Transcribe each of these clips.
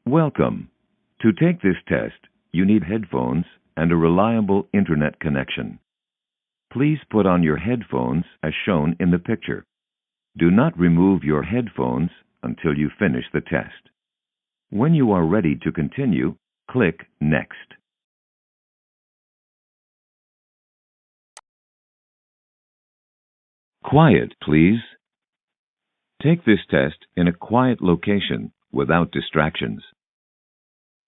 Welcome. To take this test, you need headphones and a reliable internet connection. Please put on your headphones as shown in the picture. Do not remove your headphones until you finish the test. When you are ready to continue, click Next. Quiet, please. Take this test in a quiet location without distractions.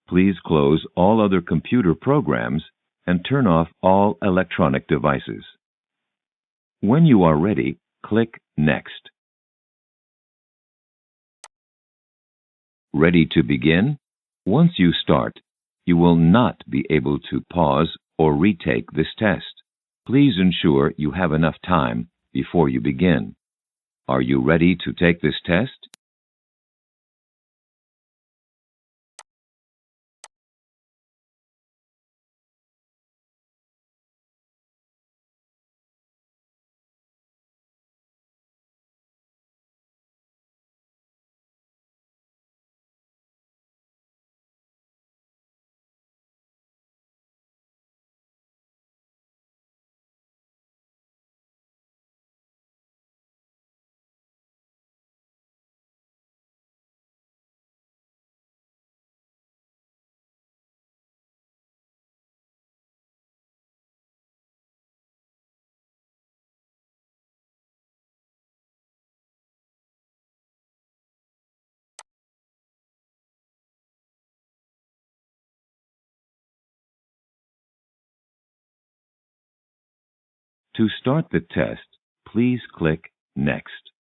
Please close all other computer programs and turn off all electronic devices. When you are ready, click Next. Ready to begin? Once you start, you will not be able to pause or retake this test. Please ensure you have enough time before you begin. Are you ready to take this test? To start the test, please click Next.